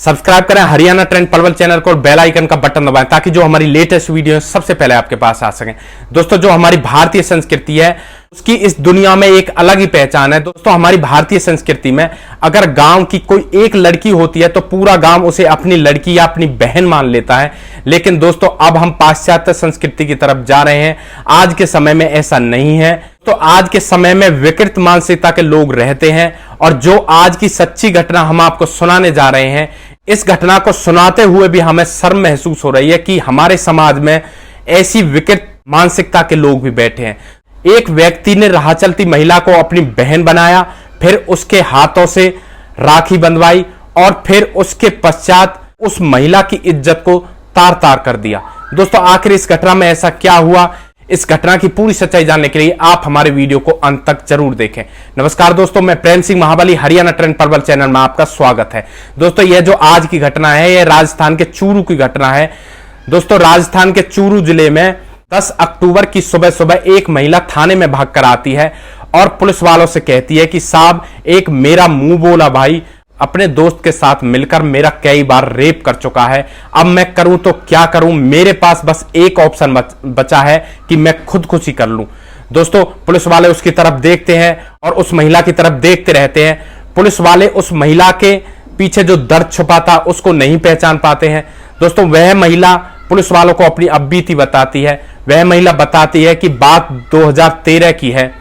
Subscribe करें Haryana trend Palwal channel को और बेल आइकन का बटन दबाएं ताकि जो हमारी लेटेस्ट वीडियो है सबसे पहले आपके पास आ सकें। दोस्तों, जो हमारी भारतीय संस्कृति है उसकी इस दुनिया में एक अलग ही पहचान है। दोस्तों, हमारी भारतीय संस्कृति में अगर गांव की कोई एक लड़की होती है तो पूरा गांव उसे अपनी लड़की या अपनी बहन मान लेता है। लेकिन दोस्तों, अब हम पाश्चात्य संस्कृति की तरफ जा रहे हैं। आज के समय में ऐसा नहीं है। तो आज के समय में विकृत मानसिकता के लोग रहते हैं और जो आज की सच्ची घटना हम आपको सुनाने जा रहे हैं, इस घटना को सुनाते हुए भी हमें शर्म महसूस हो रही है कि हमारे समाज में ऐसी विकृत मानसिकता के लोग भी बैठे हैं। एक व्यक्ति ने राह चलती महिला को अपनी बहन बनाया, फिर उसके हाथों से राखी बंधवाई और फिर उसके पश्चात उस महिला की इज्जत को तार तार कर दिया। दोस्तों, आखिर इस घटना में ऐसा क्या हुआ, इस घटना की पूरी सच्चाई जानने के लिए आप हमारे वीडियो को अंत तक जरूर देखें। नमस्कार दोस्तों, मैं प्रेम सिंह महाबली, हरियाणा ट्रेंड पलवल चैनल में आपका स्वागत है। दोस्तों, यह जो आज की घटना है यह राजस्थान के चूरू की घटना है। दोस्तों, राजस्थान के चूरू जिले में 10 अक्टूबर की सुबह सुबह एक महिला थाने में भागकर आती है और पुलिस वालों से कहती है कि साहब, एक मेरा मुंह बोला भाई अपने दोस्त के साथ मिलकर मेरा कई बार रेप कर चुका है। अब मैं करूं तो क्या करूं, मेरे पास बस एक ऑप्शन बचा है कि मैं खुदकुशी कर लूं। दोस्तों, पुलिस वाले उसकी तरफ देखते हैं और उस महिला की तरफ देखते रहते हैं। पुलिस वाले उस महिला के पीछे जो दर्द छुपा था उसको नहीं पहचान पाते हैं। दोस्तों, वह महिला पुलिस वालों को अपनी अब बीती बताती है। वह महिला बताती है कि बात 2013 की है।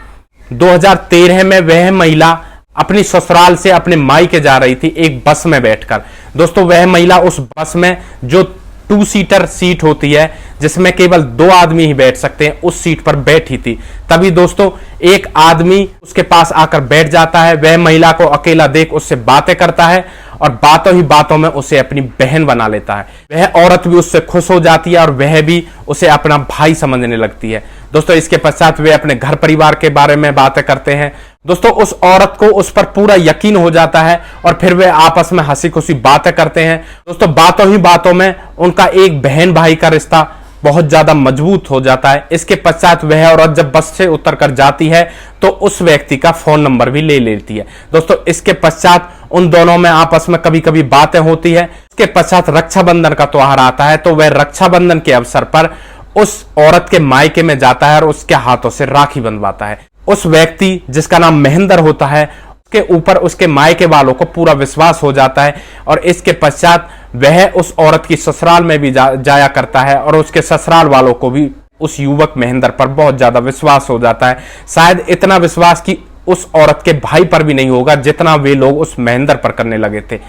2013 में वह महिला अपनी ससुराल से अपने मायके जा रही थी एक बस में बैठकर। दोस्तों, वह महिला उस बस में जो 2 सीटर सीट होती है जिसमें केवल 2 आदमी ही बैठ सकते हैं, उस सीट पर बैठी थी। तभी दोस्तों एक आदमी उसके पास आकर बैठ जाता है। वह महिला को अकेला देख उससे बातें करता है और बातों ही बातों में उसे अपनी बहन बना लेता है। वह औरत भी उससे खुश हो जाती है और वह भी उसे अपना भाई समझने लगती है। दोस्तों, इसके पश्चात वे अपने घर परिवार के बारे में बातें करते हैं। दोस्तों, उस औरत को उस पर पूरा यकीन हो जाता है और फिर वे आपस में हंसी खुशी बातें करते हैं। दोस्तों, बातों ही बातों में उनका एक बहन भाई का रिश्ता बहुत ज्यादा मजबूत हो जाता है। इसके पश्चात वह औरत जब बस से उतर कर जाती है तो उस व्यक्ति का फोन नंबर भी ले लेती है। दोस्तों, इसके पश्चात उन दोनों में आपस में कभी कभी बातें होती है। इसके पश्चात रक्षाबंधन का त्योहार आता है तो वह रक्षाबंधन के अवसर पर उस औरत के मायके में जाता है और उसके हाथों से राखी बंधवाता है। उस व्यक्ति जिसका नाम महेंद्र होता है उसके ऊपर उसके मायके वालों को पूरा विश्वास हो जाता है और इसके पश्चात वह उस औरत की ससुराल में भी जाया करता है और उसके ससुराल वालों को भी उस युवक महेंद्र पर बहुत ज्यादा विश्वास हो जाता है। शायद इतना विश्वास कि उस औरत के भाई पर भी नहीं होगा जितना वे लोग उस महेंद्र पर करने लगे थे।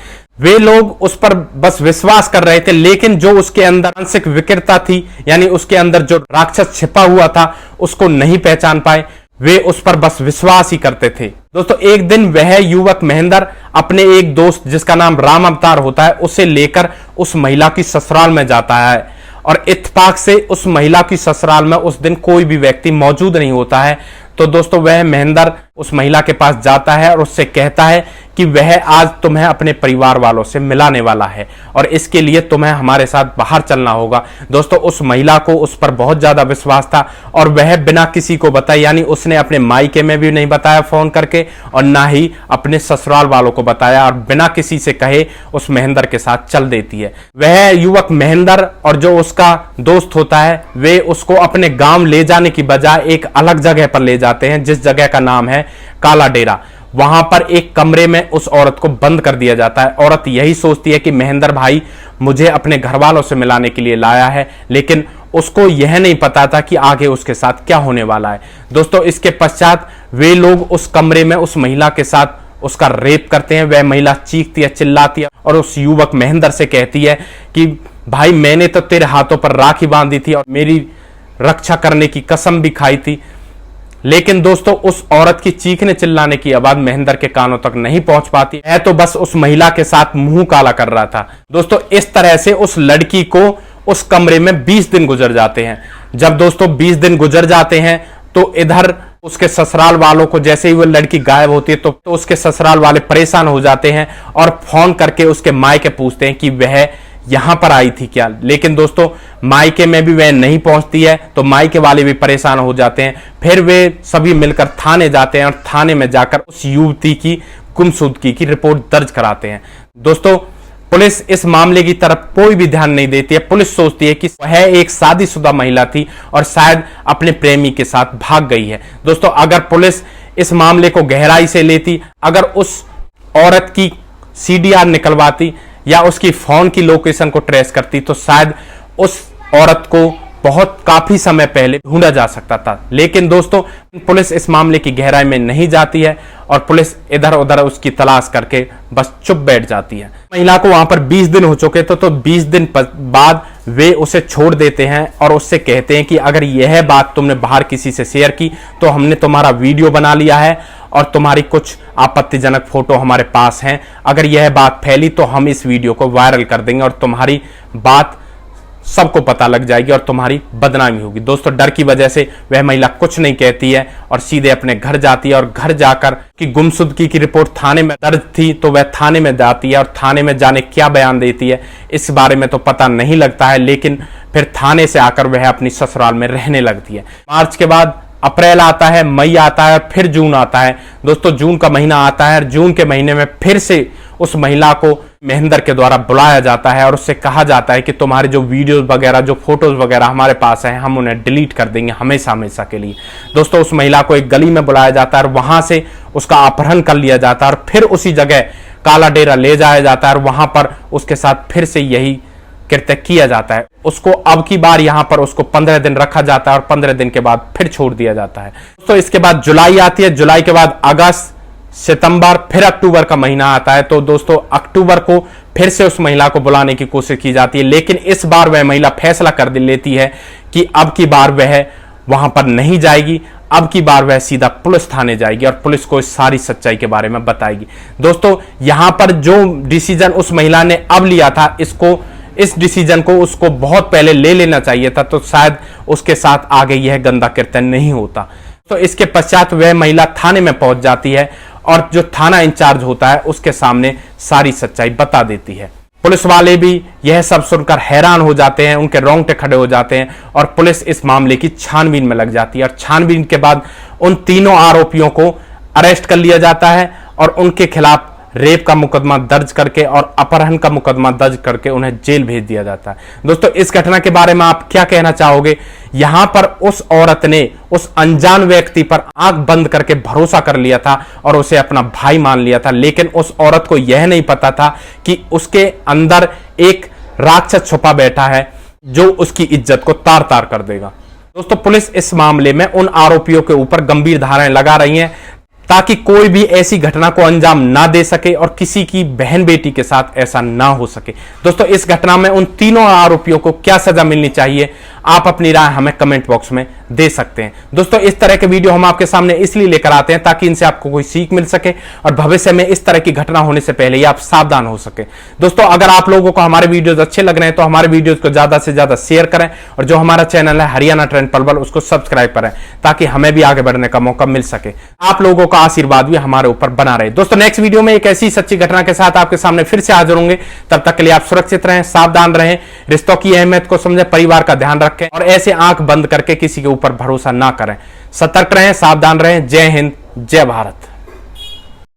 वे लोग उस पर बस विश्वास कर रहे थे, लेकिन जो उसके अंदर मानसिक विकृतता थी, यानी उसके अंदर जो राक्षस छिपा हुआ था, उसको नहीं पहचान पाए। वे उस पर बस विश्वास ही करते थे। दोस्तों, एक दिन वह युवक महेंद्र अपने एक दोस्त जिसका नाम राम अवतार होता है उसे लेकर उस महिला की ससुराल में जाता है और इत्तेफाक से उस महिला की ससुराल में उस दिन कोई भी व्यक्ति मौजूद नहीं होता है। तो दोस्तों, वह महेंद्र उस महिला के पास जाता है और उससे कहता है कि वह आज तुम्हें अपने परिवार वालों से मिलाने वाला है और इसके लिए तुम्हें हमारे साथ बाहर चलना होगा। दोस्तों, उस महिला को उस पर बहुत ज्यादा विश्वास था और वह बिना किसी को बताए, यानी उसने अपने मायके में भी नहीं बताया फोन करके और ना ही अपने ससुराल वालों को बताया और बिना किसी से कहे उस महेंद्र के साथ चल देती है। वह युवक महेंद्र और जो उसका दोस्त होता है वे उसको अपने गांव ले जाने की बजाय एक अलग जगह पर ले जाते हैं जिस जगह का नाम है काला डेरा। वहां पर एक कमरे में उस औरत को बंद कर दिया जाता है। औरत यही सोचती है कि महेंद्र भाई मुझे अपने घर वालों से मिलाने के लिए लाया है, लेकिन उसको यह नहीं पता था कि आगे उसके साथ क्या होने वाला है। दोस्तों, इसके पश्चात वे लोग उस कमरे में उस महिला के साथ उसका रेप करते हैं। वह महिला चीखती है, चिल्लाती है और उस युवक महेंद्र से कहती है कि भाई, मैंने तो तेरे हाथों पर राखी बांधी थी और मेरी रक्षा करने की कसम भी खाई थी। लेकिन दोस्तों, उस औरत की चीखने चिल्लाने की आवाज महेंद्र के कानों तक नहीं पहुंच पाती है, तो बस उस महिला के साथ मुंह काला कर रहा था। दोस्तों, इस तरह से उस लड़की को उस कमरे में 20 दिन गुजर जाते हैं। जब दोस्तों 20 दिन गुजर जाते हैं तो इधर उसके ससुराल वालों को जैसे ही वो लड़की गायब होती है तो उसके ससुराल वाले परेशान हो जाते हैं और फोन करके उसके मायके पूछते हैं कि वह यहां पर आई थी क्या। लेकिन दोस्तों, मायके में भी वह नहीं पहुंचती है तो मायके वाले भी परेशान हो जाते हैं। फिर वे सभी मिलकर थाने जाते हैं और थाने में जाकर उस युवती की गुमशुदगी की रिपोर्ट दर्ज कराते हैं। दोस्तों, पुलिस इस मामले की तरफ कोई भी ध्यान नहीं देती है। पुलिस सोचती है कि वह एक शादीशुदा महिला थी और शायद अपने प्रेमी के साथ भाग गई है। दोस्तों, अगर पुलिस इस मामले को गहराई से लेती, अगर उस औरत की सीडीआर निकलवाती या उसकी फोन की लोकेशन को ट्रेस करती, तो शायद उस औरत को काफी समय पहले ढूंढा जा सकता था। लेकिन दोस्तों, पुलिस इस मामले की गहराई में नहीं जाती है और पुलिस इधर उधर उसकी तलाश करके बस चुप बैठ जाती है। महिला को वहां पर 20 दिन हो चुके थे, तो 20 दिन बाद वे उसे छोड़ देते हैं और उससे कहते हैं कि अगर यह बात तुमने बाहर किसी से शेयर की तो हमने तुम्हारा वीडियो बना लिया है और तुम्हारी कुछ आपत्तिजनक फोटो हमारे पास हैं। अगर यह बात फैली तो हम इस वीडियो को वायरल कर देंगे और तुम्हारी बात सबको पता लग जाएगी और तुम्हारी बदनामी होगी। दोस्तों, डर की वजह से वह महिला कुछ नहीं कहती है और सीधे अपने घर जाती है और घर जाकर कि गुमशुदगी की रिपोर्ट थाने में दर्ज थी, तो वह थाने में जाती है और थाने में जाने क्या बयान देती है इस बारे में तो पता नहीं लगता है। लेकिन फिर थाने से आकर वह अपनी ससुराल में रहने लगती है। मार्च के बाद अप्रैल आता है, मई आता है और फिर जून आता है। दोस्तों, जून का महीना आता है और जून के महीने में फिर से उस महिला को महेंद्र के द्वारा बुलाया जाता है और उससे कहा जाता है कि तुम्हारे जो वीडियोस वगैरह, जो फोटोज वगैरह हमारे पास हैं, हम उन्हें डिलीट कर देंगे हमेशा हमेशा के लिए। दोस्तों, उस महिला को एक गली में बुलाया जाता है और वहां से उसका अपहरण कर लिया जाता है और फिर उसी जगह काला डेरा ले जाया जाता है और वहां पर उसके साथ फिर से यही कृत्य किया जाता है। उसको अब की बार यहां पर उसको 15 दिन रखा जाता है और 15 दिन के बाद फिर छोड़ दिया जाता है। दोस्तों, इसके बाद जुलाई आती है, जुलाई के बाद अगस्त, सितंबर, फिर अक्टूबर का महीना आता है। तो दोस्तों, अक्टूबर को फिर से उस महिला को बुलाने की कोशिश की जाती है, लेकिन इस बार वह महिला फैसला कर लेती है कि अब की बार वह वहां पर नहीं जाएगी। अब की बार वह सीधा पुलिस थाने जाएगी और पुलिस को इस सारी सच्चाई के बारे में बताएगी। दोस्तों, यहां पर जो डिसीजन उस महिला ने अब लिया था, इस डिसीजन को उसको बहुत पहले ले लेना चाहिए था, तो शायद उसके साथ आगे यह गंदा कृत्य नहीं होता। तो इसके पश्चात वह महिला थाने में पहुंच जाती है और जो थाना इंचार्ज होता है उसके सामने सारी सच्चाई बता देती है। पुलिस वाले भी यह सब सुनकर हैरान हो जाते हैं, उनके रोंगटे खड़े हो जाते हैं और पुलिस इस मामले की छानबीन में लग जाती है और छानबीन के बाद उन तीनों आरोपियों को अरेस्ट कर लिया जाता है और उनके खिलाफ रेप का मुकदमा दर्ज करके और अपहरण का मुकदमा दर्ज करके उन्हें जेल भेज दिया जाता है। दोस्तों, इस घटना के बारे में आप क्या कहना चाहोगे? यहां पर उस औरत ने उस अनजान व्यक्ति पर आंख बंद करके भरोसा कर लिया था और उसे अपना भाई मान लिया था, लेकिन उस औरत को यह नहीं पता था कि उसके अंदर एक राक्षस छुपा बैठा है जो उसकी इज्जत को तार तार कर देगा। दोस्तों, पुलिस इस मामले में उन आरोपियों के ऊपर गंभीर धाराएं लगा रही है ताकि कोई भी ऐसी घटना को अंजाम ना दे सके और किसी की बहन बेटी के साथ ऐसा ना हो सके। दोस्तों, इस घटना में उन तीनों आरोपियों को क्या सजा मिलनी चाहिए, आप अपनी राय हमें कमेंट बॉक्स में दे सकते हैं। दोस्तों, इस तरह के वीडियो हम आपके सामने इसलिए लेकर आते हैं ताकि इनसे आपको कोई सीख मिल सके और भविष्य में इस तरह की घटना होने से पहले ही आप सावधान हो सके। दोस्तों, अगर आप लोगों को हमारे वीडियोज अच्छे लग रहे हैं तो हमारे वीडियोज को ज्यादा से ज्यादा शेयर करें और जो हमारा चैनल है हरियाणा ट्रेंड पलवल, उसको सब्सक्राइब करें ताकि हमें भी आगे बढ़ने का मौका मिल सके। आप लोगों का आशीर्वाद भी हमारे ऊपर बना रहे। दोस्तों, नेक्स्ट वीडियो में एक ऐसी सच्ची घटना के साथ आपके सामने फिर से हाजिर होंगे। तब तक के लिए आप सुरक्षित रहें, सावधान रहें, रिश्तों की अहमियत को समझें, परिवार का ध्यान रखें और ऐसे आंख बंद करके किसी के ऊपर भरोसा ना करें। सतर्क रहें, सावधान रहें। जय हिंद, जय भारत।